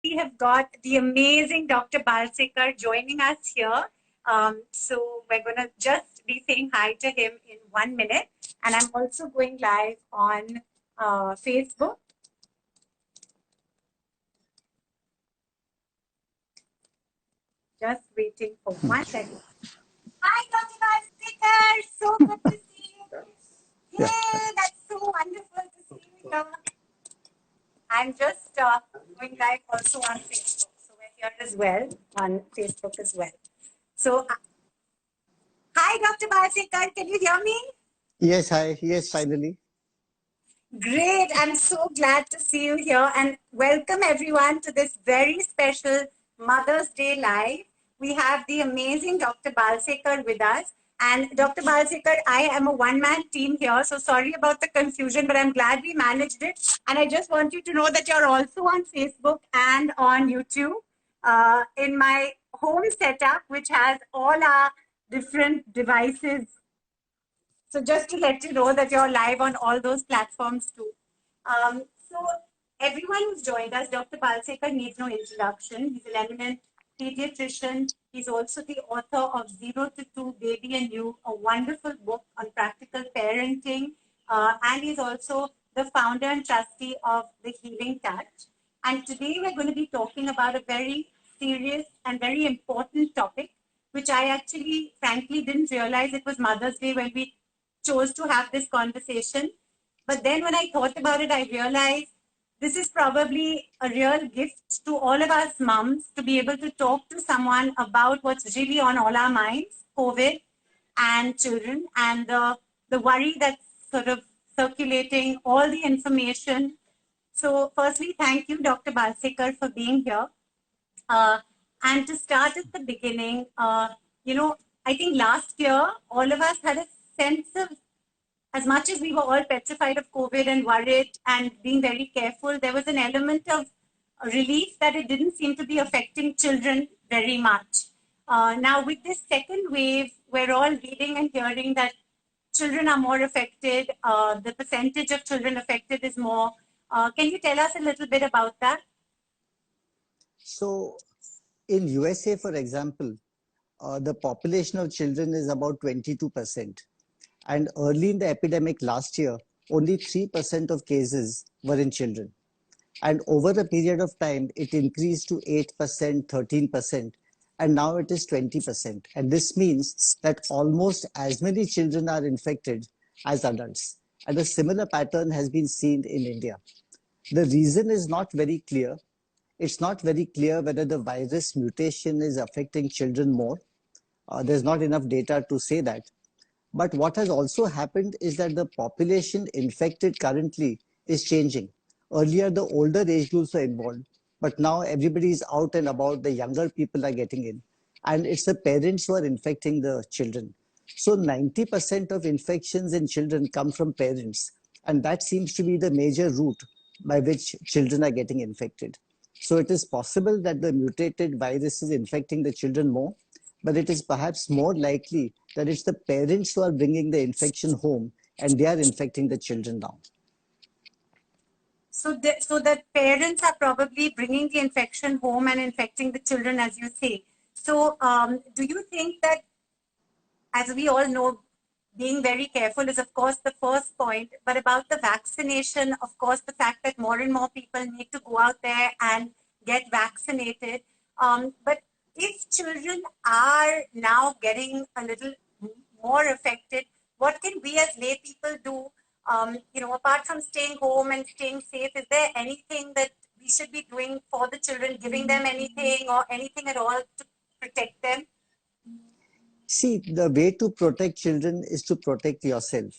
we have got the amazing Dr. Balsekar joining us here. So we're going to just be saying hi to him in 1 minute. And I'm also going live on Facebook. Just waiting for 1 second. Hi, Dr. Balsekar. So good to see you. Yay, that's so wonderful to see you here. I'm just going live also on Facebook. So we're here as well on Facebook as well. So, hi, Dr. Balsekar. Can you hear me? Yes, hi. Yes, finally. Great. I'm so glad to see you here and welcome everyone to this very special Mother's Day Live. We have the amazing Dr. Balsekar with us. And Dr. Balsekar, I am a one-man team here, so sorry about the confusion, but I'm glad we managed it. And I just want you to know that you're also on Facebook and on YouTube. In my home setup, which has all our different devices. So just to let you know that you're live on all those platforms too. So everyone who's joined us, Dr. Balsekar needs no introduction. He's an eminent pediatrician. He's also the author of Zero to Two, Baby and You, a wonderful book on practical parenting. And he's also the founder and trustee of The Healing Touch. And today we're going to be talking about a very serious and very important topic, which I actually, frankly, didn't realize it was Mother's Day when we chose to have this conversation. But then when I thought about it, I realized this is probably a real gift to all of us moms to be able to talk to someone about what's really on all our minds, COVID and children, and the worry that's sort of circulating, all the information. So firstly, thank you, Dr. Balsekar, for being here. And to start at the beginning, I think last year, all of us had a sense of, as much as we were all petrified of COVID and worried and being very careful, there was an element of relief that it didn't seem to be affecting children very much. Now, with this second wave, we're all reading and hearing that children are more affected. The percentage of children affected is more. Can you tell us a little bit about that? So, in USA, for example, the population of children is about 22%. And early in the epidemic last year, only 3% of cases were in children. And over a period of time, it increased to 8%, 13%, and now it is 20%. And this means that almost as many children are infected as adults. And a similar pattern has been seen in India. The reason is not very clear. It's not very clear whether the virus mutation is affecting children more. There's not enough data to say that. But what has also happened is that the population infected currently is changing. Earlier, the older age groups were involved, but now everybody is out and about, the younger people are getting in. And it's the parents who are infecting the children. So 90% of infections in children come from parents. And that seems to be the major route by which children are getting infected. So it is possible that the mutated virus is infecting the children more, but it is perhaps more likely that it's the parents who are bringing the infection home and they are infecting the children now. So that parents are probably bringing the infection home and infecting the children, as you say. So do you think that, as we all know, being very careful is, of course, the first point, but about the vaccination, of course, the fact that more and more people need to go out there and get vaccinated. But if children are now getting a little more affected, what can we as lay people do? Apart from staying home and staying safe, is there anything that we should be doing for the children, giving them anything or anything at all to protect them? See, the way to protect children is to protect yourself.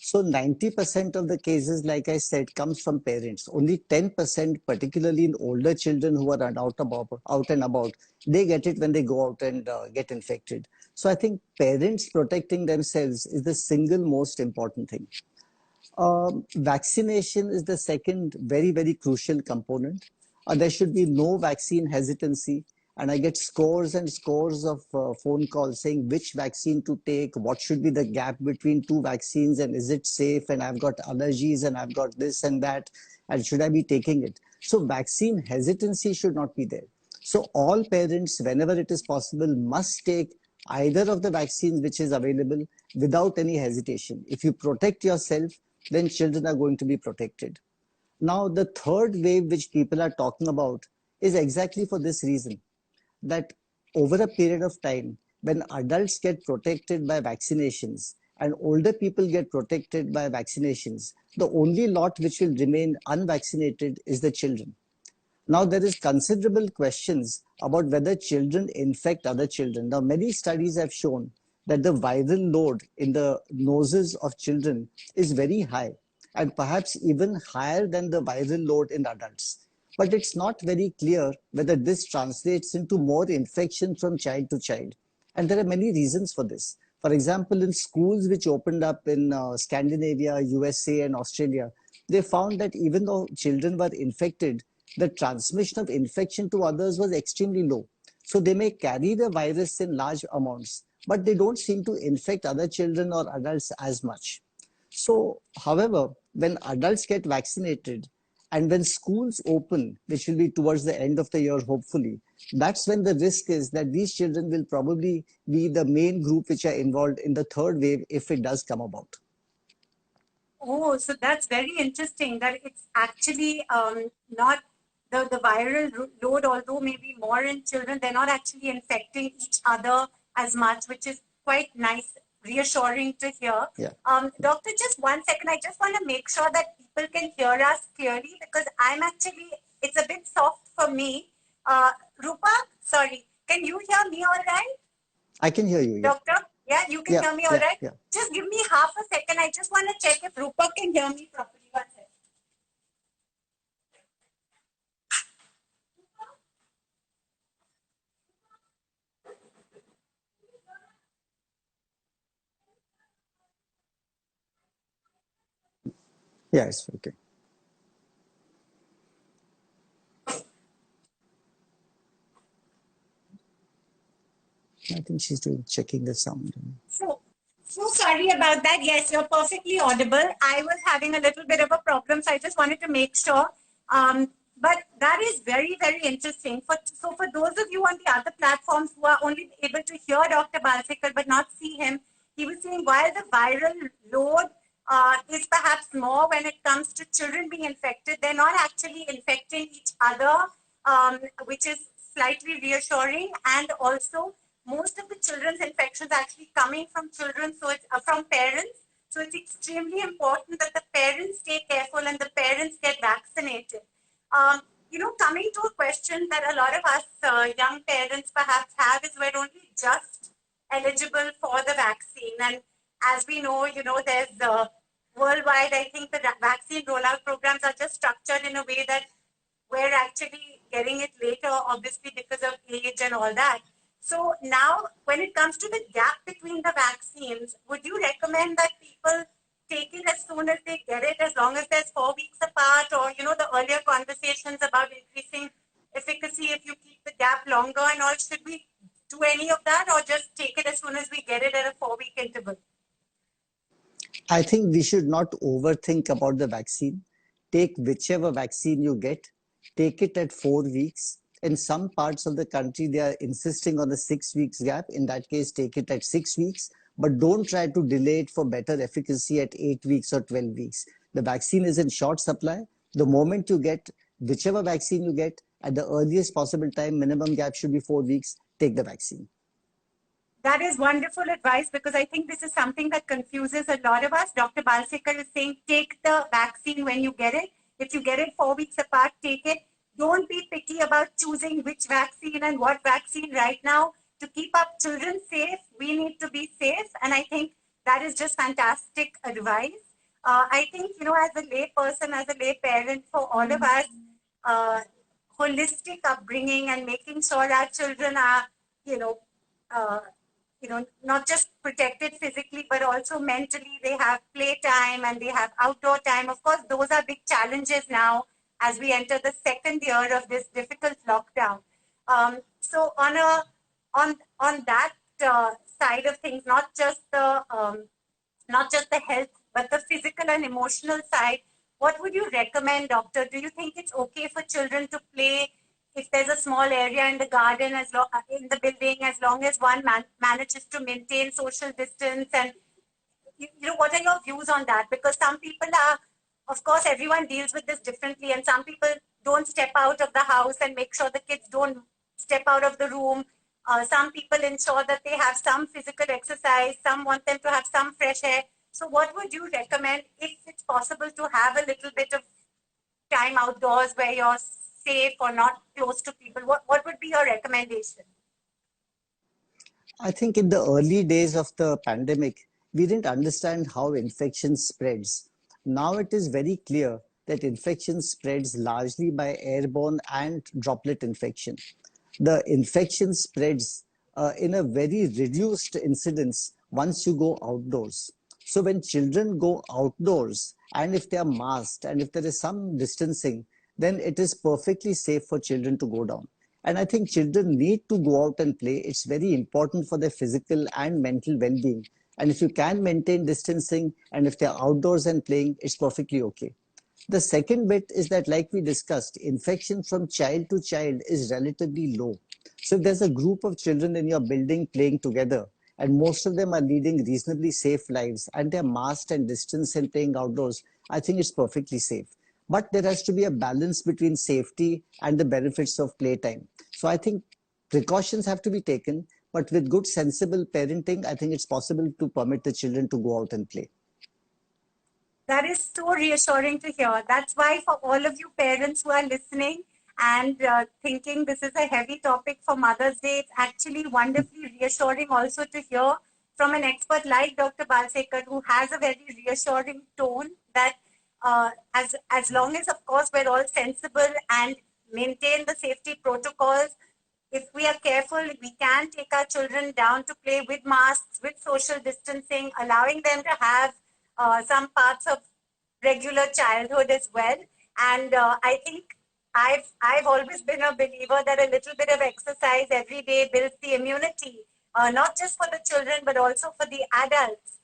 So 90% of the cases, like I said, comes from parents. Only 10%, particularly in older children who are out and about, they get it when they go out and get infected. So I think parents protecting themselves is the single most important thing. Vaccination is the second very, very crucial component. There should be no vaccine hesitancy. And I get scores and scores of phone calls saying which vaccine to take, what should be the gap between two vaccines, and is it safe, and I've got allergies, and I've got this and that, and should I be taking it? So vaccine hesitancy should not be there. So all parents, whenever it is possible, must take either of the vaccines which is available without any hesitation. If you protect yourself, then children are going to be protected. Now, the third wave which people are talking about is exactly for this reason, that over a period of time, when adults get protected by vaccinations and older people get protected by vaccinations, the only lot which will remain unvaccinated is the children. Now, there is considerable questions about whether children infect other children. Now, many studies have shown that the viral load in the noses of children is very high and perhaps even higher than the viral load in adults. But it's not very clear whether this translates into more infection from child to child. And there are many reasons for this. For example, in schools which opened up in Scandinavia, USA, and Australia, they found that even though children were infected, the transmission of infection to others was extremely low. So they may carry the virus in large amounts, but they don't seem to infect other children or adults as much. So, however, when adults get vaccinated and when schools open, which will be towards the end of the year, hopefully, that's when the risk is that these children will probably be the main group which are involved in the third wave if it does come about. Oh, so that's very interesting that it's actually not the viral load, although maybe more in children, they're not actually infecting each other as much, which is quite nice, reassuring to hear. Yeah. Doctor, just 1 second. I just want to make sure that people can hear us clearly because I'm actually, it's a bit soft for me. Rupa, sorry, can you hear me all right? I can hear you. Yeah. Doctor? Yeah, you can Yeah, hear me all right? yeah. Just give me half a second. I just want to check if Rupa can hear me properly. 1 second. Yes, okay. I think she's doing checking the sound. So sorry about that. Yes, you're perfectly audible. I was having a little bit of a problem, so I just wanted to make sure. But that is very, very interesting. So for those of you on the other platforms who are only able to hear Dr. Balsekar but not see him, he was saying while the viral load is perhaps more when it comes to children being infected, they're not actually infecting each other, which is slightly reassuring. And also, most of the children's infections actually coming from children, so it's from parents. So it's extremely important that the parents stay careful and the parents get vaccinated. Coming to a question that a lot of us young parents perhaps have is we're only just eligible for the vaccine. And as we know, there's worldwide, I think the vaccine rollout programs are just structured in a way that we're actually getting it later, obviously, because of age and all that. So now, when it comes to the gap between the vaccines, would you recommend that people take it as soon as they get it, as long as there's 4 weeks apart, or the earlier conversations about increasing efficacy if you keep the gap longer and all? Should we do any of that, or just take it as soon as we get it at a 4 week interval? I think we should not overthink about the vaccine. Take whichever vaccine you get, take it at 4 weeks. In some parts of the country, they are insisting on a 6 weeks gap. In that case, take it at 6 weeks, but don't try to delay it for better efficacy at 8 weeks or 12 weeks. The vaccine is in short supply. The moment you get whichever vaccine you get at the earliest possible time, minimum gap should be 4 weeks, take the vaccine. That is wonderful advice because I think this is something that confuses a lot of us. Dr. Balsekar is saying take the vaccine when you get it. If you get it 4 weeks apart, take it. Don't be picky about choosing which vaccine and what vaccine right now. To keep our children safe, we need to be safe. And I think that is just fantastic advice. I think, as a lay person, as a lay parent, for all of us, holistic upbringing and making sure our children are, uh, not just protected physically, but also mentally. They have playtime and they have outdoor time. Of course, those are big challenges now as we enter the second year of this difficult lockdown. So on that side of things, not just the health, but the physical and emotional side, what would you recommend, doctor? Do you think it's okay for children to play if there's a small area in the garden, in the building, as long as one manages to maintain social distance? And what are your views on that? Because some people are, of course, everyone deals with this differently, and some people don't step out of the house and make sure the kids don't step out of the room. Some people ensure that they have some physical exercise. Some want them to have some fresh air. So, what would you recommend if it's possible to have a little bit of time outdoors where you're safe or not close to people? What would be your recommendation? I think in the early days of the pandemic, we didn't understand how infection spreads. Now it is very clear that infection spreads largely by airborne and droplet infection. The infection spreads in a very reduced incidence once you go outdoors. So when children go outdoors, and if they are masked and if there is some distancing, then it is perfectly safe for children to go down. And I think children need to go out and play. It's very important for their physical and mental well-being. And if you can maintain distancing and if they're outdoors and playing, it's perfectly okay. The second bit is that, like we discussed, infection from child to child is relatively low. So if there's a group of children in your building playing together, and most of them are leading reasonably safe lives, and they're masked and distanced and playing outdoors, I think it's perfectly safe. But there has to be a balance between safety and the benefits of playtime. So I think precautions have to be taken, but with good, sensible parenting, I think it's possible to permit the children to go out and play. That is so reassuring to hear. That's why, for all of you parents who are listening and thinking this is a heavy topic for Mother's Day, it's actually wonderfully reassuring also to hear from an expert like Dr. Balsekar, who has a very reassuring tone that as long as, of course, we're all sensible and maintain the safety protocols, if we are careful, we can take our children down to play with masks, with social distancing, allowing them to have some parts of regular childhood as well. And I think I've always been a believer that a little bit of exercise every day builds the immunity, not just for the children but also for the adults.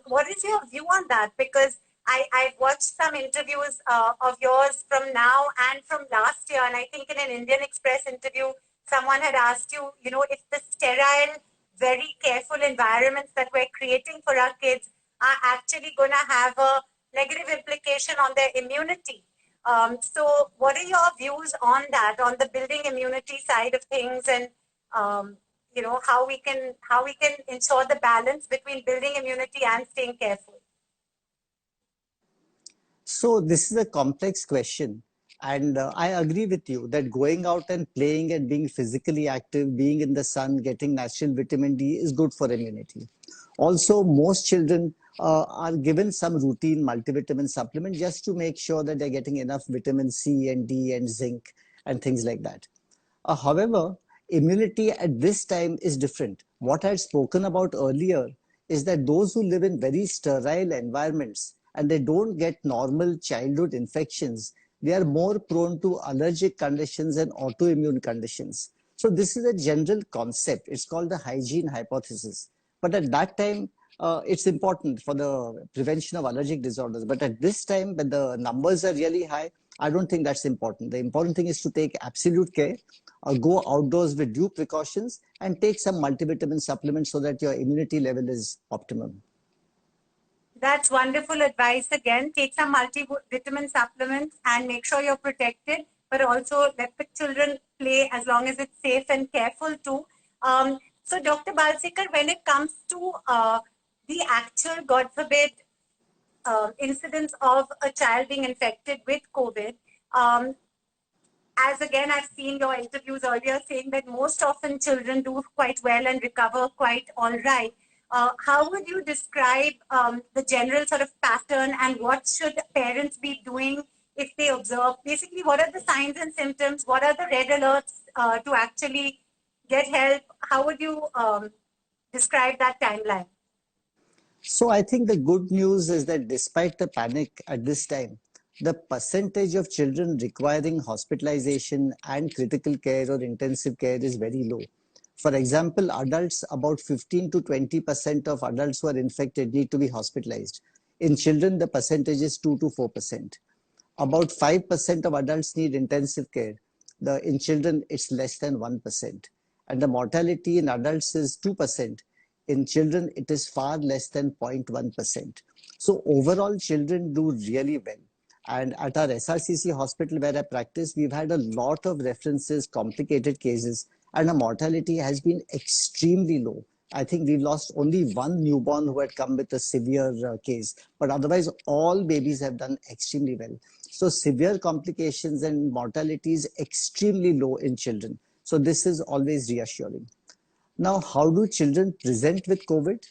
What is your view on that? Because I've watched some interviews of yours from now and from last year, and I think in an Indian Express interview, someone had asked you, if the sterile, very careful environments that we're creating for our kids are actually going to have a negative implication on their immunity. So what are your views on that, on the building immunity side of things, and how we can ensure the balance between building immunity and staying careful? So this is a complex question. And I agree with you that going out and playing and being physically active, being in the sun, getting natural vitamin D is good for immunity. Also, most children are given some routine multivitamin supplement just to make sure that they're getting enough vitamin C and D and zinc and things like that. However, immunity at this time is different. What I had spoken about earlier is that those who live in very sterile environments and they don't get normal childhood infections, they are more prone to allergic conditions and autoimmune conditions. So this is a general concept. It's called the hygiene hypothesis. But at that time, it's important for the prevention of allergic disorders. But at this time, when the numbers are really high, I don't think that's important. The important thing is to take absolute care, go outdoors with due precautions, and take some multivitamin supplements so that your immunity level is optimum. That's wonderful advice. Again, take some multivitamin supplements and make sure you're protected, but also let the children play as long as it's safe and careful too. So, Dr. Balsekar, when it comes to the actual, God forbid, incidence of a child being infected with COVID, as again, I've seen your interviews earlier saying that most often children do quite well and recover quite all right. How would you describe the general sort of pattern, and what should parents be doing if they observe? Basically, what are the signs and symptoms? What are the red alerts to actually get help? How would you describe that timeline? So I think the good news is that despite the panic at this time, the percentage of children requiring hospitalization and critical care or intensive care is very low. For example, adults, about 15 to 20% of adults who are infected need to be hospitalized. In children, the percentage is 2 to 4%. About 5% of adults need intensive care. In children, it's less than 1%. And the mortality in adults is 2%. In children, it is far less than 0.1%. So overall, children do really well. And at our SRCC hospital where I practice, we've had a lot of references, complicated cases, and our mortality has been extremely low. I think we've lost only one newborn who had come with a severe case, but otherwise all babies have done extremely well. So severe complications and mortality is extremely low in children. So this is always reassuring. Now, how do children present with COVID?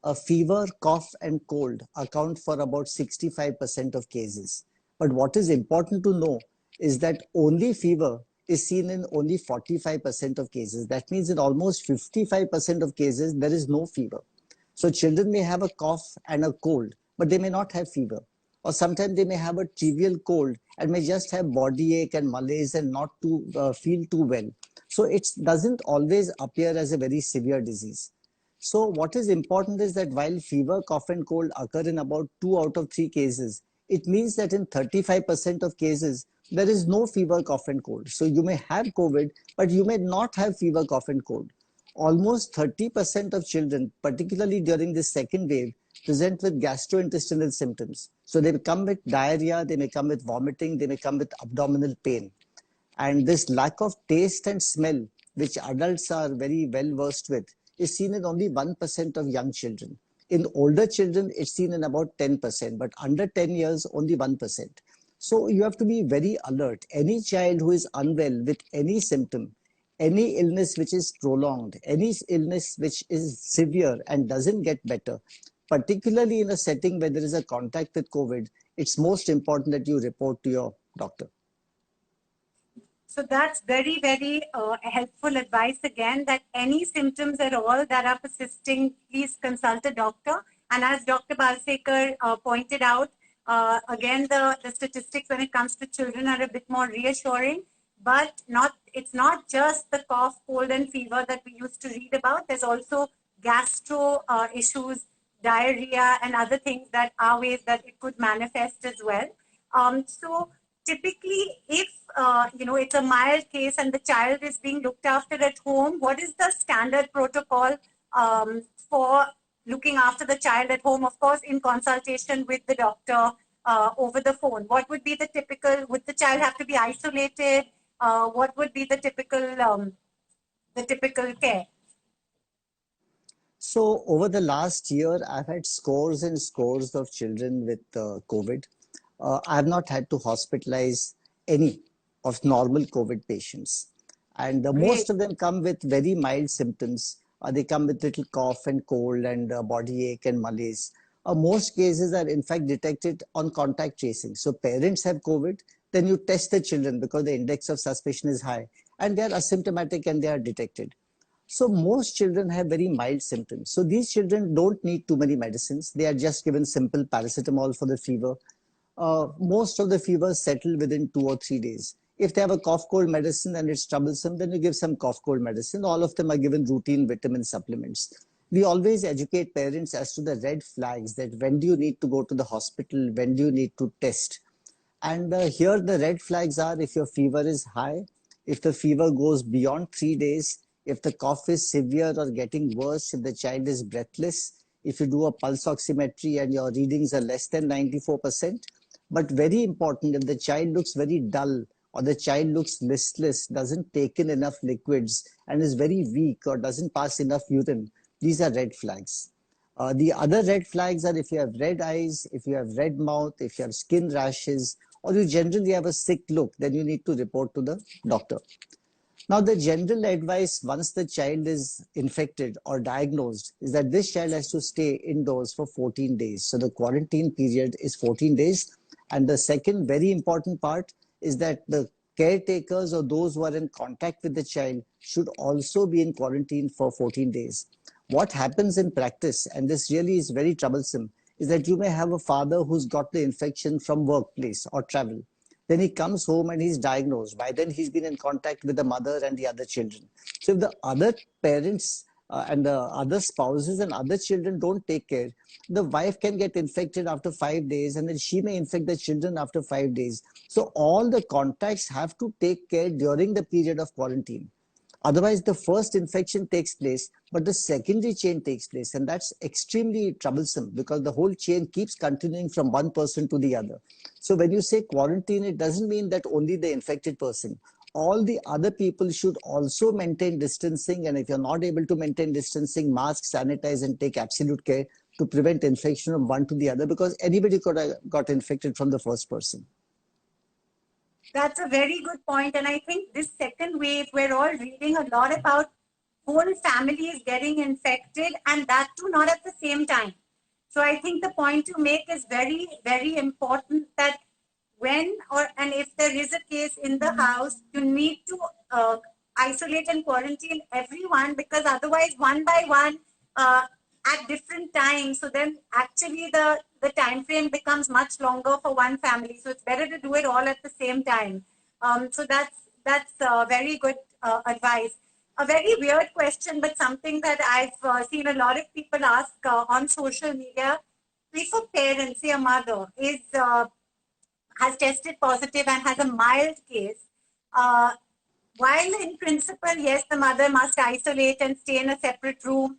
A fever, cough, and cold account for about 65% of cases. But what is important to know is that only fever is seen in only 45% of cases. That means in almost 55% of cases, there is no fever. So children may have a cough and a cold, but they may not have fever. Or sometimes they may have a trivial cold and may just have body ache and malaise and not to feel too well. So it doesn't always appear as a very severe disease. So what is important is that while fever, cough and cold occur in about 2 out of 3 cases, it means that in 35% of cases, there is no fever, cough and cold. So you may have COVID, but you may not have fever, cough and cold. Almost 30% of children, particularly during the second wave, present with gastrointestinal symptoms. So they may come with diarrhea, they may come with vomiting, they may come with abdominal pain. And this lack of taste and smell, which adults are very well versed with, is seen in only 1% of young children. In older children, it's seen in about 10%, but under 10 years, only 1%. So you have to be very alert. Any child who is unwell with any symptom, any illness which is prolonged, any illness which is severe and doesn't get better, particularly in a setting where there is a contact with COVID, it's most important that you report to your doctor. So that's very, very helpful advice again, that any symptoms at all that are persisting, please consult a doctor. And as Dr. Balsekar pointed out, again, the statistics when it comes to children are a bit more reassuring, but it's not just the cough, cold and fever that we used to read about. There's also gastro issues, diarrhea and other things that are ways that it could manifest as well. So typically, if it's a mild case and the child is being looked after at home, what is the standard protocol for looking after the child at home? Of course, in consultation with the doctor over the phone. What would be the typical? Would the child have to be isolated? What would be the typical care? So over the last year, I've had scores and scores of children with COVID. I have not had to hospitalize any of normal COVID patients. And most of them come with very mild symptoms. They come with little cough and cold and body ache and malaise. Most cases are in fact detected on contact tracing. So parents have COVID, then you test the children because the index of suspicion is high and they are asymptomatic and they are detected. So most children have very mild symptoms. So these children don't need too many medicines. They are just given simple paracetamol for the fever. Most of the fevers settle within 2 or 3 days. If they have a cough cold medicine and it's troublesome, then you give some cough cold medicine. All of them are given routine vitamin supplements. We always educate parents as to the red flags, that when do you need to go to the hospital, when do you need to test. And here the red flags are if your fever is high, if the fever goes beyond 3 days, if the cough is severe or getting worse, if the child is breathless, if you do a pulse oximetry and your readings are less than 94%. But very important, if the child looks very dull or the child looks listless, doesn't take in enough liquids and is very weak or doesn't pass enough urine, these are red flags. The other red flags are if you have red eyes, if you have red mouth, if you have skin rashes, or you generally have a sick look, then you need to report to the doctor. Now, the general advice once the child is infected or diagnosed is that this child has to stay indoors for 14 days. So the quarantine period is 14 days. And the second very important part is that the caretakers or those who are in contact with the child should also be in quarantine for 14 days. What happens in practice, and this really is very troublesome, is that you may have a father who's got the infection from workplace or travel. Then he comes home and he's diagnosed. By then he's been in contact with the mother and the other children. So if the other parents and the other spouses and other children don't take care, the wife can get infected after 5 days, and then she may infect the children after 5 days. So all the contacts have to take care during the period of quarantine. Otherwise, the first infection takes place, but the secondary chain takes place. And that's extremely troublesome because the whole chain keeps continuing from one person to the other. So when you say quarantine, it doesn't mean that only the infected person. All the other people should also maintain distancing. And if you're not able to maintain distancing, mask, sanitize, and take absolute care to prevent infection from one to the other, because anybody could have got infected from the first person. That's a very good point. And I think this second wave, we're all reading a lot about whole families getting infected, and that too not at the same time. So I think the point you make is very, very important, that when or and if there is a case in the house, you need to isolate and quarantine everyone, because otherwise, one by one, uh, at different times, so then actually the time frame becomes much longer for one family. So it's better to do it all at the same time. So that's very good advice. A very weird question, but something that I've seen a lot of people ask on social media. If a parent, say a mother, is has tested positive and has a mild case, uh, while in principle, yes, the mother must isolate and stay in a separate room.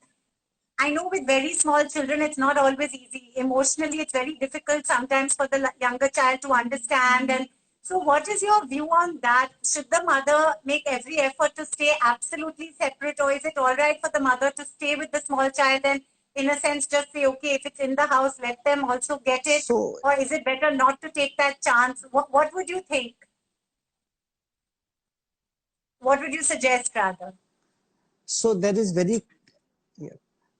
I know with very small children, it's not always easy. Emotionally, it's very difficult sometimes for the younger child to understand. And so, what is your view on that? Should the mother make every effort to stay absolutely separate, or is it all right for the mother to stay with the small child and, in a sense, just say, okay, if it's in the house, let them also get it? So, Or is it better not to take that chance? What would you think? What would you suggest, rather? so there is very Yeah.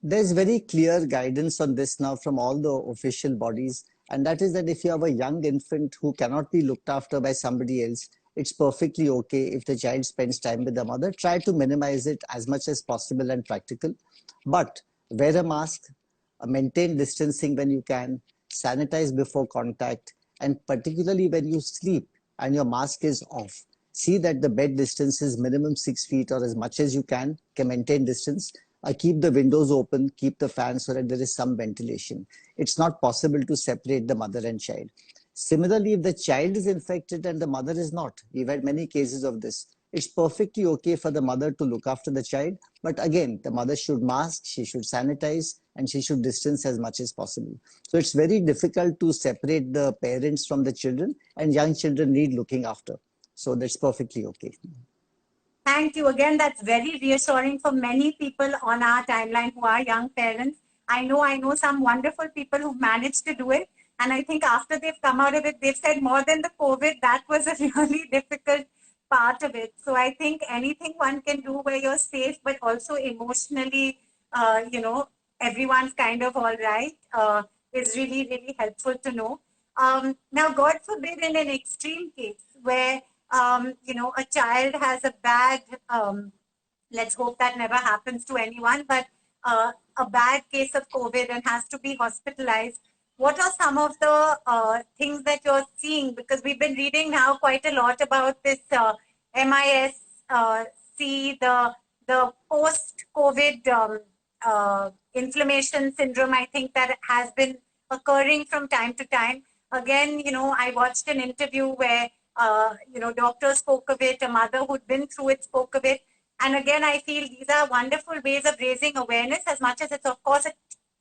There's very clear guidance on this now from all the official bodies, and that is that if you have a young infant who cannot be looked after by somebody else, it's perfectly okay if the child spends time with the mother. Try to minimize it as much as possible and practical. But wear a mask, maintain distancing when you can, sanitize before contact, and particularly when you sleep and your mask is off, see that the bed distance is minimum 6 feet or as much as you can maintain distance. Keep the windows open, keep the fan so that there is some ventilation. It's not possible to separate the mother and child. Similarly, if the child is infected and the mother is not, we've had many cases of this. It's perfectly okay for the mother to look after the child, but again, the mother should mask, she should sanitize, and she should distance as much as possible. So it's very difficult to separate the parents from the children, and young children need looking after. So that's perfectly okay. Thank you. Again, that's very reassuring for many people on our timeline who are young parents. I know some wonderful people who managed to do it. And I think after they've come out of it, they've said more than the COVID, that was a really difficult part of it. So I think anything one can do where you're safe, but also emotionally, everyone's kind of all right, is really, really helpful to know. Now, God forbid, in an extreme case where a child has a bad, let's hope that never happens to anyone, but a bad case of COVID and has to be hospitalized. What are some of the things that you're seeing? Because we've been reading now quite a lot about this MIS, the post-COVID inflammation syndrome. I think that has been occurring from time to time. Again, I watched an interview where doctors spoke of it, a mother who'd been through it spoke of it. And again, I feel these are wonderful ways of raising awareness, as much as it's, of course, a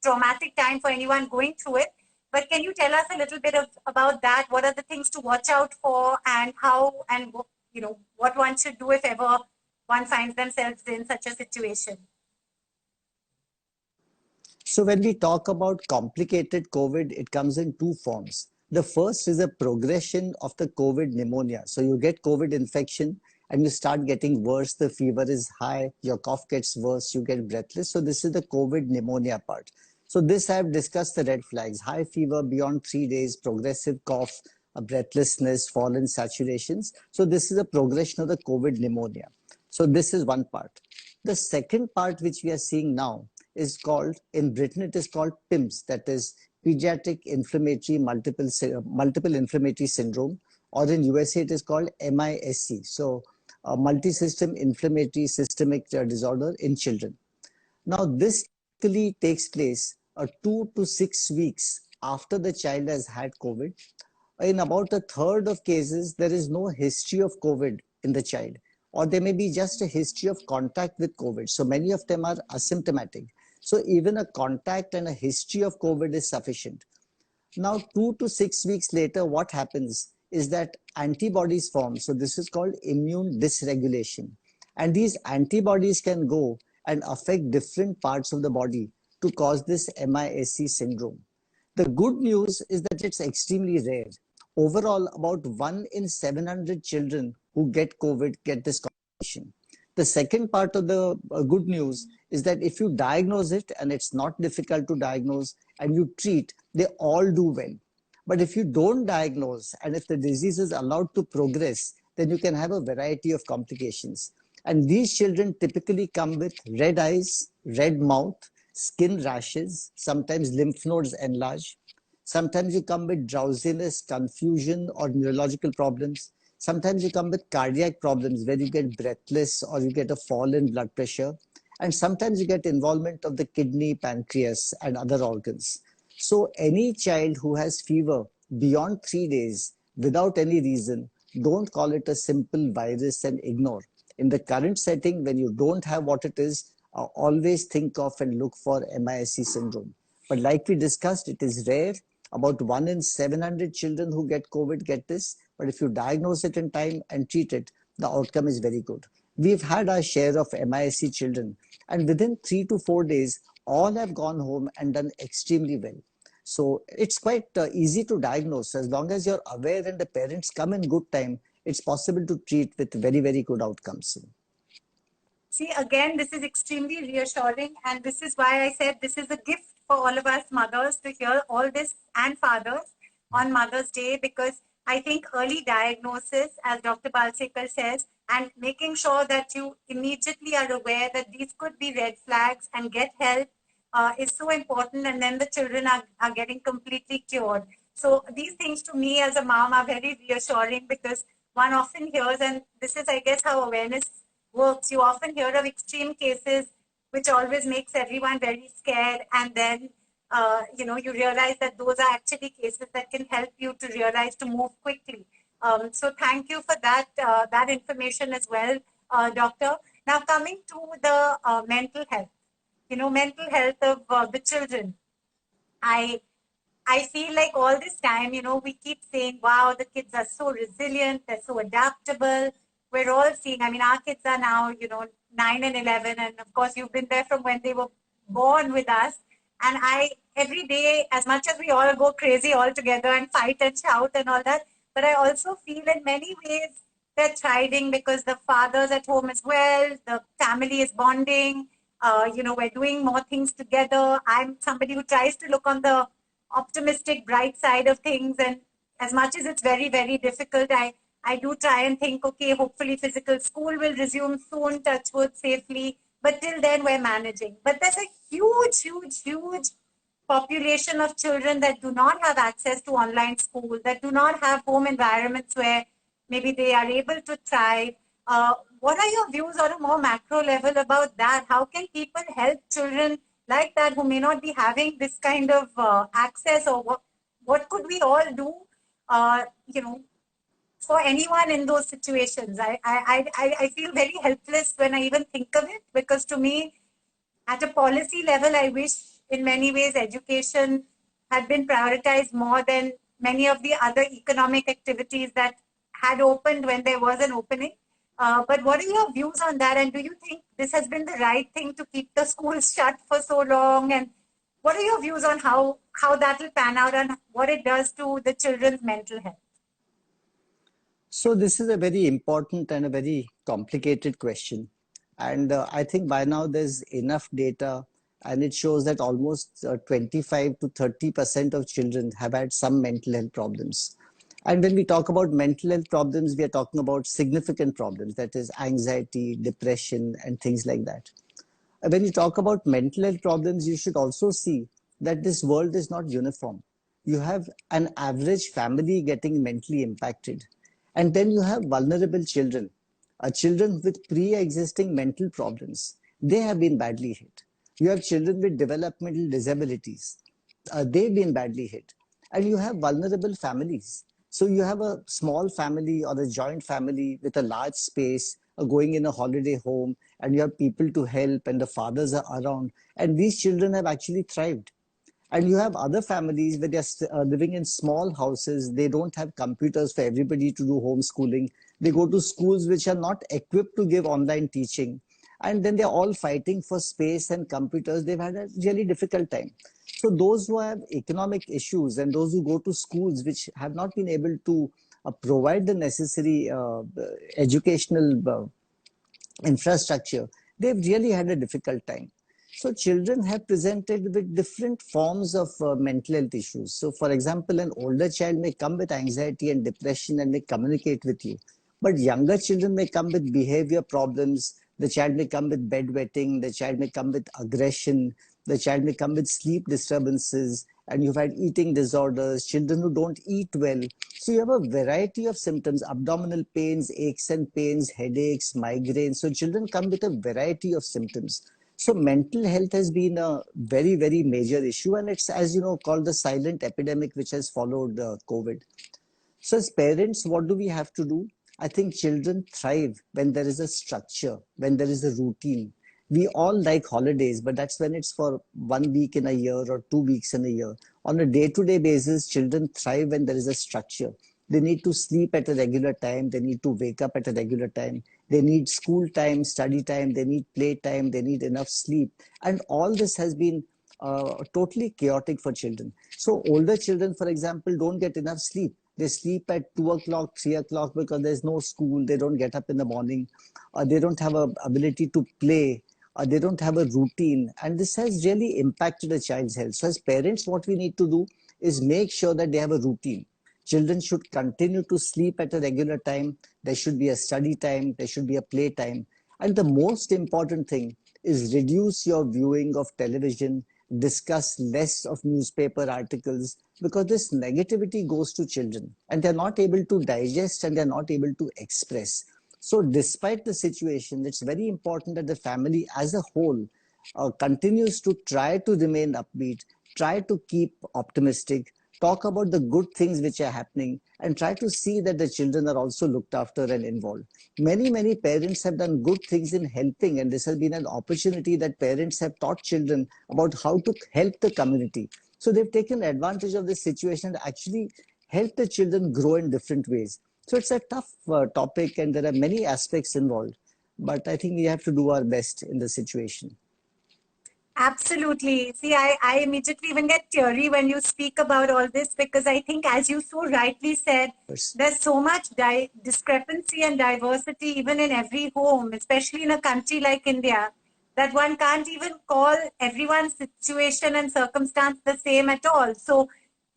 traumatic time for anyone going through it. But can you tell us a little bit about that? What are the things to watch out for, and how, and what one should do if ever one finds themselves in such a situation? So when we talk about complicated COVID, it comes in two forms. The first is a progression of the COVID pneumonia. So you get COVID infection and you start getting worse. The fever is high, your cough gets worse, you get breathless. So this is the COVID pneumonia part. So this I have discussed the red flags: high fever beyond 3 days, progressive cough, a breathlessness, fall in saturations. So this is a progression of the COVID pneumonia. So this is one part. The second part which we are seeing now is called, in Britain it is called PIMS, that is pediatric inflammatory multiple inflammatory syndrome, or in USA it is called MISC, so multi-system inflammatory systemic disorder in children. Now, this typically takes place 2 to 6 weeks after the child has had COVID. In about a third of cases, there is no history of COVID in the child, or there may be just a history of contact with COVID. So many of them are asymptomatic. So even a contact and a history of COVID is sufficient. Now, 2 to 6 weeks later, what happens is that antibodies form. So this is called immune dysregulation. And these antibodies can go and affect different parts of the body to cause this MIS-C syndrome. The good news is that it's extremely rare. Overall, about 1 in 700 children who get COVID get this condition. The second part of the good news is that if you diagnose it and it's not difficult to diagnose and you treat, they all do well. But if you don't diagnose and if the disease is allowed to progress, then you can have a variety of complications. And these children typically come with red eyes, red mouth, skin rashes, sometimes lymph nodes enlarge. Sometimes you come with drowsiness, confusion, or neurological problems. Sometimes you come with cardiac problems where you get breathless or you get a fall in blood pressure. And sometimes you get involvement of the kidney, pancreas, and other organs. So any child who has fever beyond 3 days without any reason, don't call it a simple virus and ignore. In the current setting, when you don't have what it is, always think of and look for MIS-C syndrome. But like we discussed, it is rare. About 1 in 700 children who get COVID get this. But if you diagnose it in time and treat it, the outcome is very good. We've had our share of MIS-C children, and within 3 to 4 days, all have gone home and done extremely well. So it's quite easy to diagnose. As long as you're aware and the parents come in good time, it's possible to treat with very, very good outcomes. See, again, this is extremely reassuring. And this is why I said this is a gift for all of us mothers to hear all this, and fathers, on Mother's Day, because I think early diagnosis, as Dr. Balsekar says, and making sure that you immediately are aware that these could be red flags and get help is so important. And then the children are getting completely cured. So these things to me as a mom are very reassuring, because one often hears, and this is, I guess, how awareness works. You often hear of extreme cases, which always makes everyone very scared. And then, you realize that those are actually cases that can help you to realize to move quickly. So thank you for that information as well, doctor. Now coming to the mental health, mental health of the children. I I feel like all this time, we keep saying, wow, the kids are so resilient, they're so adaptable. We're all seeing, I mean, our kids are now, 9 and 11. And of course, you've been there from when they were born with us. And every day, as much as we all go crazy all together and fight and shout and all that, but I also feel in many ways they're thriving because the father's at home as well, the family is bonding. We're doing more things together. I'm somebody who tries to look on the optimistic, bright side of things. And as much as it's very, very difficult, I do try and think, okay, hopefully physical school will resume soon, touch wood, safely. But till then, we're managing. But there's a huge, huge, huge population of children that do not have access to online school, that do not have home environments where maybe they are able to thrive. What are your views on a more macro level about that? How can people help children like that who may not be having this kind of access, or what could we all do, uh, you know, for anyone in those situations? I feel very helpless when I even think of it, because to me, at a policy level, I wish in many ways education had been prioritized more than many of the other economic activities that had opened when there was an opening. But what are your views on that? And do you think this has been the right thing to keep the schools shut for so long? And what are your views on how that will pan out and what it does to the children's mental health? So this is a very important and a very complicated question. And I think by now there's enough data, and it shows that almost 25 to 30% of children have had some mental health problems. And when we talk about mental health problems, we are talking about significant problems, that is anxiety, depression, and things like that. When you talk about mental health problems, you should also see that this world is not uniform. You have an average family getting mentally impacted, and then you have vulnerable children, children with pre-existing mental problems. They have been badly hit. You have children with developmental disabilities. They've been badly hit. And you have vulnerable families. So you have a small family or a joint family with a large space going in a holiday home, and you have people to help, and the fathers are around. And these children have actually thrived. And you have other families where they're living in small houses. They don't have computers for everybody to do homeschooling. They go to schools which are not equipped to give online teaching. And then they're all fighting for space and computers. They've had a really difficult time. So those who have economic issues and those who go to schools which have not been able to provide the necessary educational infrastructure, they've really had a difficult time. So children have presented with different forms of mental health issues. So for example, an older child may come with anxiety and depression and may communicate with you. But younger children may come with behavior problems. The child may come with bedwetting. The child may come with aggression. The child may come with sleep disturbances. And you've had eating disorders, children who don't eat well. So you have a variety of symptoms, abdominal pains, aches and pains, headaches, migraines. So children come with a variety of symptoms. So mental health has been a very, very major issue. And it's, as you know, called the silent epidemic, which has followed COVID. So as parents, what do we have to do? I think children thrive when there is a structure, when there is a routine. We all like holidays, but that's when it's for 1 week in a year or 2 weeks in a year. On a day-to-day basis, children thrive when there is a structure. They need to sleep at a regular time. They need to wake up at a regular time. They need school time, study time. They need play time. They need enough sleep. And all this has been totally chaotic for children. So older children, for example, don't get enough sleep. They sleep at 2 o'clock, 3 o'clock because there's no school. They don't get up in the morning. They don't have a ability to play. They don't have a routine. And this has really impacted a child's health. So as parents, what we need to do is make sure that they have a routine. Children should continue to sleep at a regular time. There should be a study time. There should be a play time. And the most important thing is reduce your viewing of television, discuss less of newspaper articles, because this negativity goes to children and they're not able to digest and they're not able to express. So despite the situation, it's very important that the family as a whole continues to try to remain upbeat, try to keep optimistic, talk about the good things which are happening, and try to see that the children are also looked after and involved. Many parents have done good things in helping, and this has been an opportunity that parents have taught children about how to help the community. So they've taken advantage of this situation to actually help the children grow in different ways. So it's a tough topic, and there are many aspects involved. But I think we have to do our best in the situation. Absolutely. See, I immediately even get teary when you speak about all this because I think, as you so rightly said, there's so much discrepancy and diversity even in every home, especially in a country like India, that one can't even call everyone's situation and circumstance the same at all. So,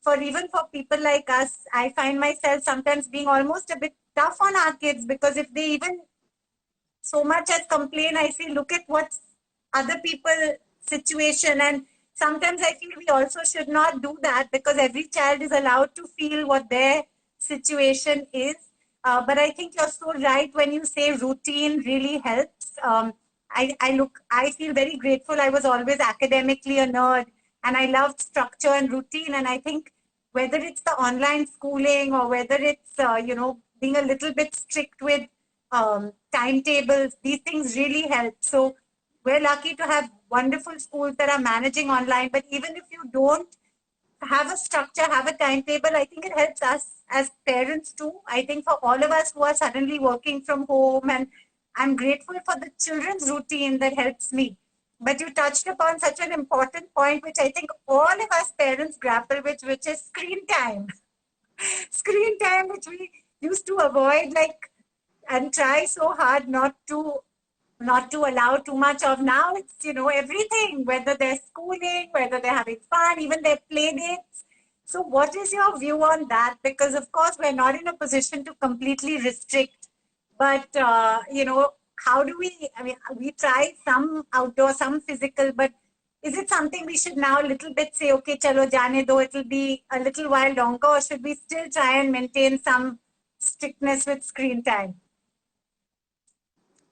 for even for people like us, I find myself sometimes being almost a bit tough on our kids because if they even so much as complain, I say, look at what other people situation. And sometimes I feel we also should not do that because every child is allowed to feel what their situation is. But I think you're so right when you say routine really helps. I feel very grateful. I was always academically a nerd and I loved structure and routine. And I think whether it's the online schooling or whether it's, being a little bit strict with timetables, these things really help. So we're lucky to have wonderful schools that are managing online. But even if you don't have a structure, have a timetable, I think it helps us as parents too. I think for all of us who are suddenly working from home, and I'm grateful for the children's routine that helps me. But you touched upon such an important point, which I think all of us parents grapple with, which is screen time. Screen time, which we used to avoid, like, and try so hard not to allow too much of. Now it's everything, whether they're schooling, whether they're having fun, even their play dates. So what is your view on that? Because of course we're not in a position to completely restrict, but how do we, I mean, we try some outdoor, some physical, but is it something we should now a little bit say, okay, chalo jane do, it'll be a little while longer, or should we still try and maintain some strictness with screen time?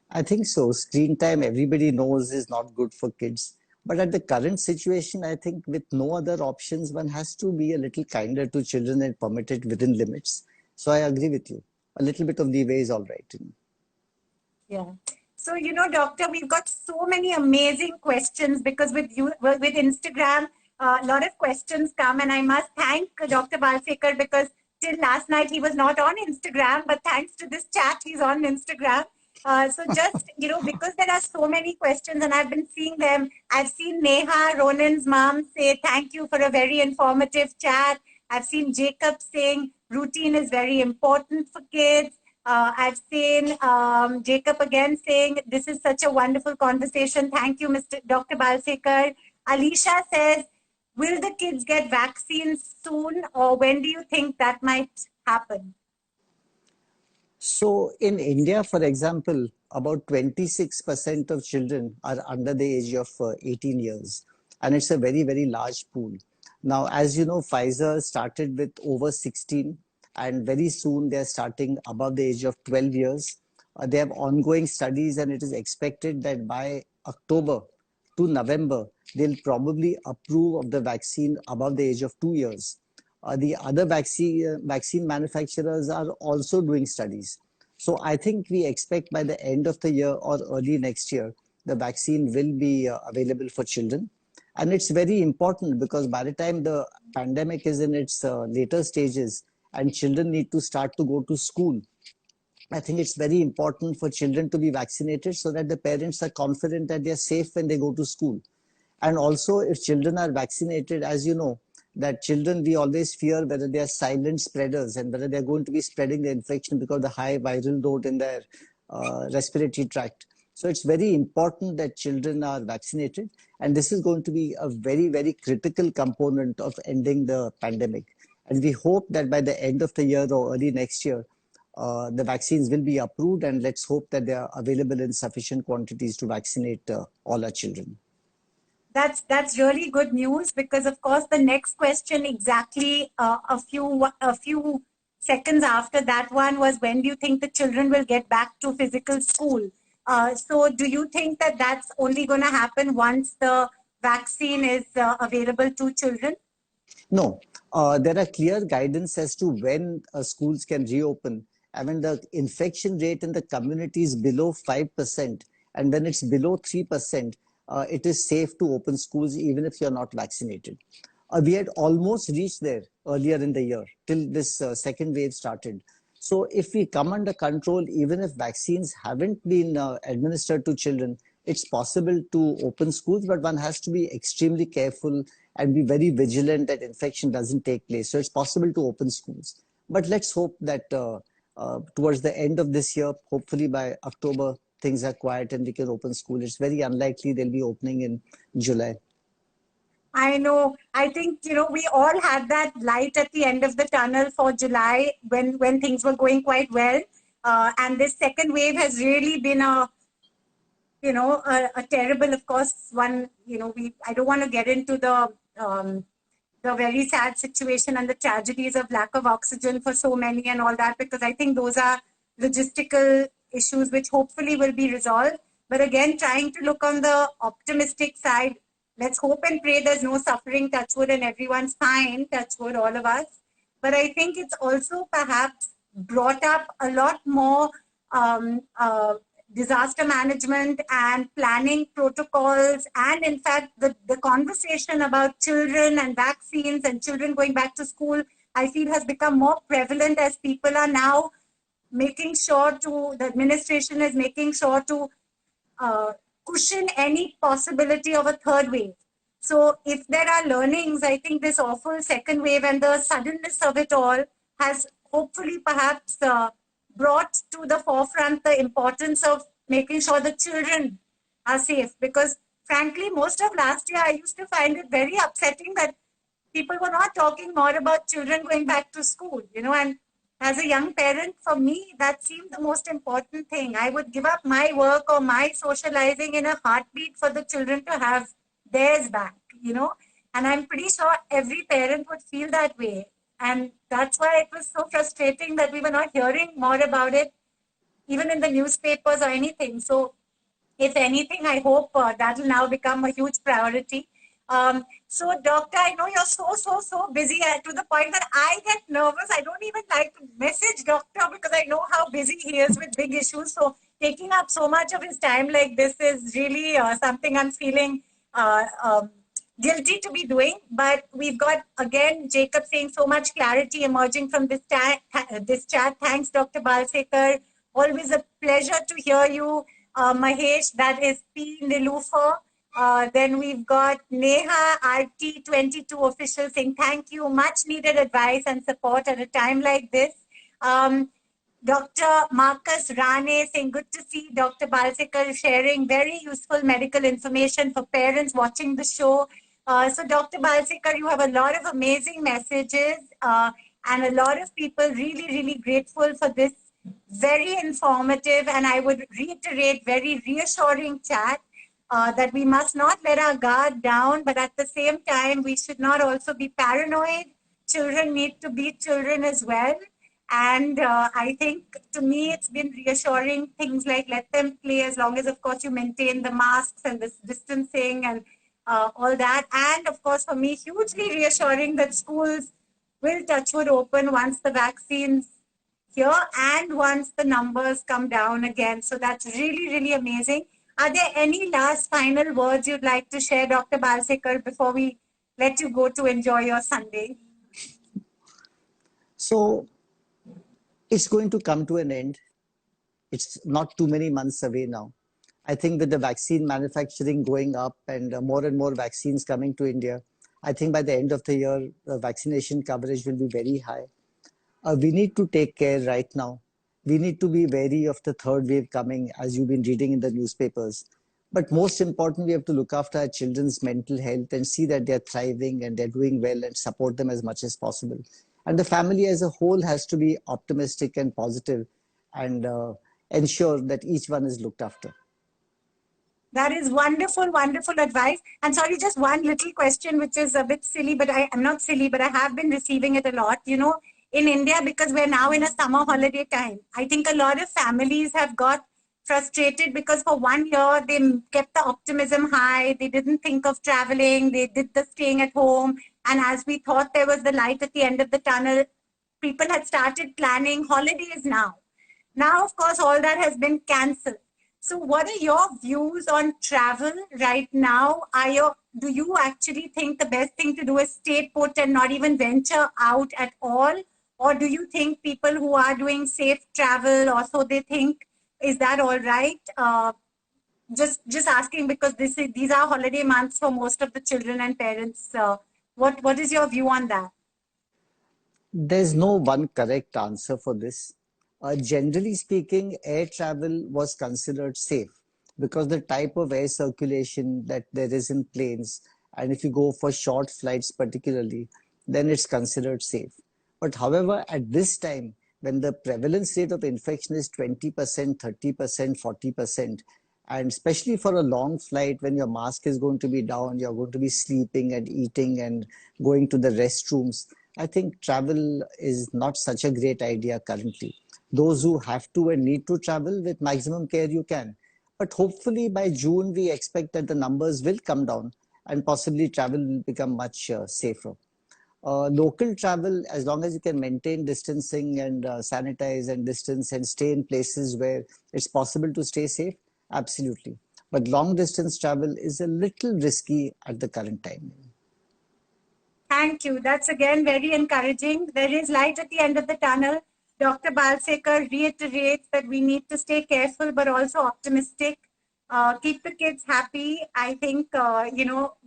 I think so. Screen time, everybody knows, is not good for kids. But at the current situation, I think with no other options, one has to be a little kinder to children and permit it within limits. So I agree with you. A little bit of leeway is all right. Yeah. So, doctor, we've got so many amazing questions because with Instagram, a lot of questions come, and I must thank Dr. Balsekar because till last night he was not on Instagram, but thanks to this chat, he's on Instagram. So just, because there are so many questions and I've been seeing them, I've seen Neha, Ronan's mom, say thank you for a very informative chat. I've seen Jacob saying routine is very important for kids. I've seen Jacob again saying, this is such a wonderful conversation. Thank you, Mr. Dr. Balsekar. Alicia says, will the kids get vaccines soon, or when do you think that might happen? So in India, for example, about 26% of children are under the age of 18 years. And it's a very, very large pool. Now, as you know, Pfizer started with over 16, and very soon they're starting above the age of 12 years. They have ongoing studies, and it is expected that by October to November, they'll probably approve of the vaccine above the age of 2 years. The other vaccine manufacturers are also doing studies. So I think we expect by the end of the year or early next year, the vaccine will be available for children. And it's very important because by the time the pandemic is in its later stages and children need to start to go to school, I think it's very important for children to be vaccinated so that the parents are confident that they're safe when they go to school. And also, if children are vaccinated, as you know, that children, we always fear whether they are silent spreaders and whether they're going to be spreading the infection because of the high viral load in their respiratory tract. So it's very important that children are vaccinated. And this is going to be a very, very critical component of ending the pandemic. And we hope that by the end of the year or early next year, the vaccines will be approved, and let's hope that they are available in sufficient quantities to vaccinate all our children. That's really good news because, of course, the next question exactly a few seconds after that one was, when do you think the children will get back to physical school? So, do you think that that's only going to happen once the vaccine is available to children? No, there are clear guidance as to when schools can reopen. I mean, the infection rate in the community is below 5%, and when it's below 3%, it is safe to open schools even if you're not vaccinated. We had almost reached there earlier in the year till this second wave started. So if we come under control, even if vaccines haven't been administered to children, it's possible to open schools, but one has to be extremely careful and be very vigilant that infection doesn't take place. So it's possible to open schools. But let's hope that towards the end of this year, hopefully by October, things are quiet and we can open school. It's very unlikely they'll be opening in July. I know. I think, we all had that light at the end of the tunnel for July when things were going quite well. And this second wave has really been a terrible, of course, one. I don't want to get into the very sad situation and the tragedies of lack of oxygen for so many and all that, because I think those are logistical issues which hopefully will be resolved. But again, trying to look on the optimistic side, let's hope and pray there's no suffering, touch wood, and everyone's fine, touch wood, all of us. But I think it's also perhaps brought up a lot more disaster management and planning protocols, and in fact the conversation about children and vaccines and children going back to school, I feel, has become more prevalent as people are now making sure the administration is making sure to cushion any possibility of a third wave. So if there are learnings, I think this awful second wave and the suddenness of it all has hopefully perhaps brought to the forefront the importance of making sure the children are safe. Because frankly, most of last year, I used to find it very upsetting that people were not talking more about children going back to school, and as a young parent, for me, that seemed the most important thing. I would give up my work or my socializing in a heartbeat for the children to have theirs back. And I'm pretty sure every parent would feel that way. And that's why it was so frustrating that we were not hearing more about it, even in the newspapers or anything. So If anything, I hope that will now become a huge priority. So, Doctor, I know you're so busy to the point that I get nervous. I don't even like to message Doctor because I know how busy he is with big issues. So, taking up so much of his time like this is really something I'm feeling guilty to be doing. But we've got, again, Jacob saying so much clarity emerging from this chat. Thanks, Dr. Balsekar. Always a pleasure to hear you. Mahesh, that is P. Nilufer. Then we've got Neha RT22 official saying thank you, much needed advice and support at a time like this. Dr. Marcus Rane saying good to see Dr. Balsekar sharing very useful medical information for parents watching the show. So Dr. Balsekar, you have a lot of amazing messages and a lot of people really grateful for this very informative and I would reiterate very reassuring chat that we must not let our guard down, but at the same time, we should not also be paranoid. Children need to be children as well. And I think to me, it's been reassuring things like let them play as long as, of course, you maintain the masks and this distancing and all that. And of course, for me, hugely reassuring that schools will touch wood open once the vaccines here and once the numbers come down again. So that's really amazing. Are there any last final words you'd like to share, Dr. Balsekar, before we let you go to enjoy your Sunday? So it's going to come to an end. It's not too many months away now. I think with the vaccine manufacturing going up and more vaccines coming to India, I think by the end of the year, the vaccination coverage will be very high. We need to take care right now. We need to be wary of the third wave coming, as you've been reading in the newspapers. But most important, we have to look after our children's mental health and see that they're thriving and they're doing well and support them as much as possible. And the family as a whole has to be optimistic and positive and ensure that each one is looked after. That is wonderful advice. And sorry, just one little question, which is a bit silly, but I'm not silly, but I have been receiving it a lot. You know, in India, because we're now in a summer holiday time, I think a lot of families have got frustrated because for 1 year they kept the optimism high. They didn't think of traveling. They did the staying at home. And as we thought there was the light at the end of the tunnel, people had started planning holidays now. Now, of course, all that has been cancelled. So what are your views on travel right now? Do you actually think the best thing to do is stay put and not even venture out at all? Or do you think people who are doing safe travel also they think, is that all right? Just asking because these are holiday months for most of the children and parents. What is your view on that? There's no one correct answer for this. Generally speaking, air travel was considered safe because the type of air circulation that there is in planes, and if you go for short flights particularly, then it's considered safe. But however, at this time, when the prevalence rate of infection is 20%, 30%, 40%, and especially for a long flight when your mask is going to be down, you're going to be sleeping and eating and going to the restrooms, I think travel is not such a great idea currently. Those who have to and need to travel with maximum care, you can. But hopefully by June, we expect that the numbers will come down and possibly travel will become much safer. Local travel, as long as you can maintain distancing and sanitize and distance and stay in places where it's possible to stay safe, absolutely. But long distance travel is a little risky at the current time. Thank you. That's again very encouraging. There is light at the end of the tunnel. Dr. Balsekar reiterates that we need to stay careful but also optimistic. Keep the kids happy. I think,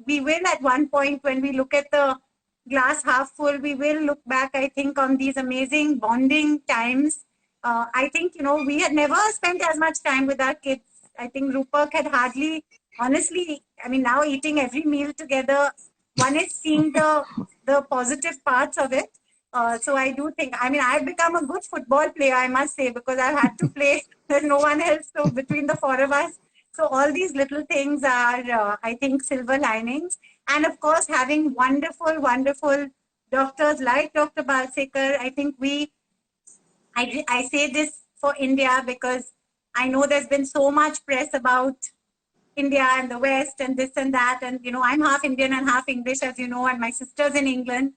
we will at one point when we look at the glass half full, we will look back, I think, on these amazing bonding times. I think, we had never spent as much time with our kids. I think Rupak had hardly, honestly, I mean, now eating every meal together, one is seeing the positive parts of it. So I do think, I mean, I've become a good football player, I must say, because I've had to play. There's no one else. So between the four of us, so all these little things are, I think, silver linings. And of course, having wonderful doctors like Dr. Balsekar, I think I say this for India because I know there's been so much press about India and the West and this and that. And, I'm half Indian and half English, as you know, and my sister's in England.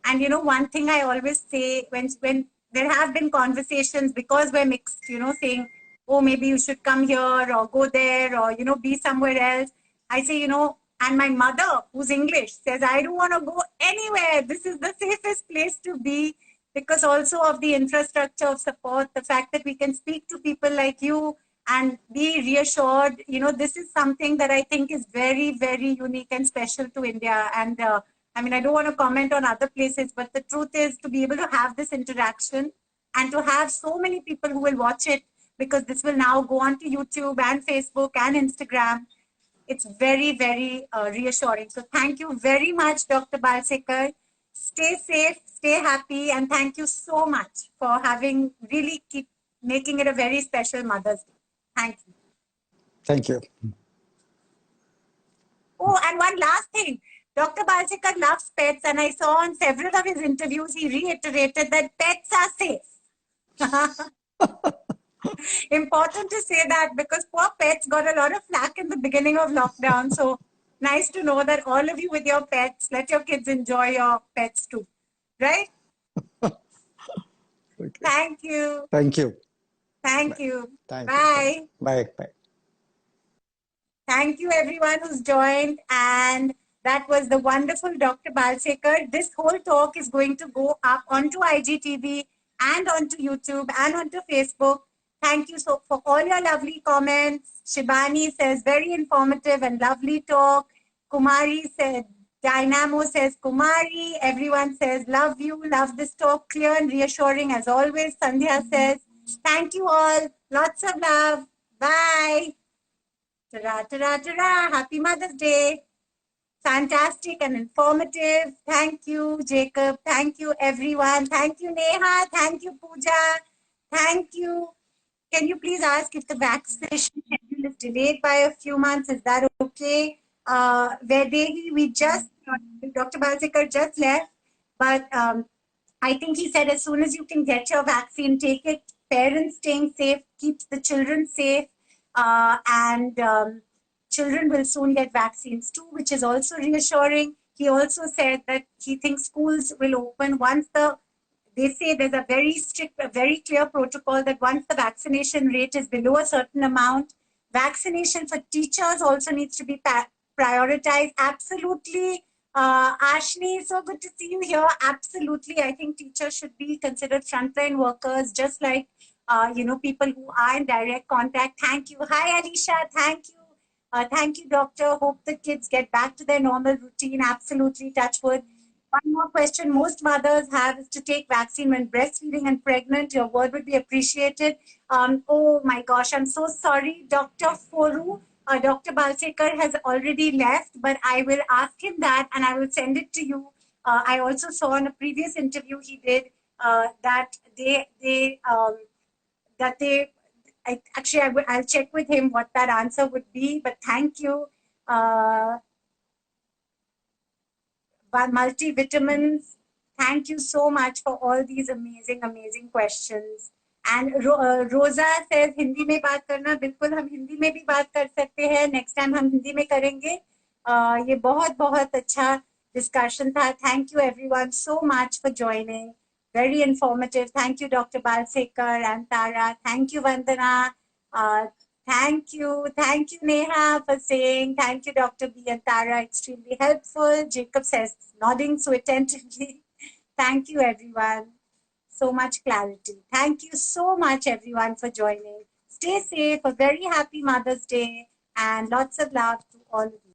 And, one thing I always say when there have been conversations, because we're mixed, saying, oh, maybe you should come here or go there or, be somewhere else. I say, and my mother, who's English, says, I don't want to go anywhere. This is the safest place to be, because also of the infrastructure of support, the fact that we can speak to people like you and be reassured. This is something that I think is very, very unique and special to India. And I don't want to comment on other places, but the truth is to be able to have this interaction and to have so many people who will watch it, because this will now go on to YouTube and Facebook and Instagram. It's very, very reassuring. So thank you very much, Dr. Balsekar. Stay safe, stay happy, and thank you so much for keep making it a very special Mother's Day. Thank you. Thank you. Oh, and one last thing. Dr. Balsekar loves pets, and I saw on several of his interviews, he reiterated that pets are safe. Important to say that, because poor pets got a lot of flack in the beginning of lockdown. So nice to know that all of you with your pets, let your kids enjoy your pets too. Right? Okay. Thank you. Thank you. Thank you. Thank Bye. you. Bye. Bye. Thank you, everyone who's joined. And that was the wonderful Dr. Balsekar. This whole talk is going to go up onto IGTV and onto YouTube and onto Facebook. Thank you for all your lovely comments. Shibani says, very informative and lovely talk. Kumari said, Dynamo says, Kumari. Everyone says, love you, love this talk. Clear and reassuring as always. Sandhya says, thank you all. Lots of love. Bye. Ta-ra, ta-ra, ta-ra. Happy Mother's Day. Fantastic and informative. Thank you, Jacob. Thank you, everyone. Thank you, Neha. Thank you, Pooja. Thank you. Can you please ask if the vaccination schedule is delayed by a few months? Is that okay? Vaidehi, Dr. Balsekar just left, but I think he said as soon as you can get your vaccine, take it. Parents staying safe keeps the children safe, and children will soon get vaccines too, which is also reassuring. He also said that he thinks schools will open once they say there's a very strict, a very clear protocol that once the vaccination rate is below a certain amount, vaccination for teachers also needs to be prioritized. Absolutely. Ashni, so good to see you here. Absolutely. I think teachers should be considered frontline workers, just like, people who are in direct contact. Thank you. Hi, Alisha. Thank you. Thank you, doctor. Hope the kids get back to their normal routine. Absolutely. Touch wood. One more question most mothers have is to take vaccine when breastfeeding and pregnant. Your word would be appreciated. Oh my gosh, I'm so sorry, Dr. Foru. Dr. Balsekar has already left, but I will ask him that and I will send it to you. I also saw in a previous interview he did that I'll check with him what that answer would be, but thank you. Multivitamins, thank you so much for all these amazing, amazing questions. And Rosa says, Hindi में बात करना, बिल्कुल हम हिंदी में भी बात कर सकते हैं. Next time हम हिंदी में करेंगे. ये बहुत बहुत अच्छा discussion था. Thank you everyone so much for joining. Very informative. Thank you, Dr. Balsekar and Tara. Thank you, Vandana. Thank you, Neha, for saying. Thank you, Dr. B and Tara. Extremely helpful. Jacob says, nodding so attentively. Thank you, everyone. So much clarity. Thank you so much, everyone, for joining. Stay safe. A very happy Mother's Day and lots of love to all of you.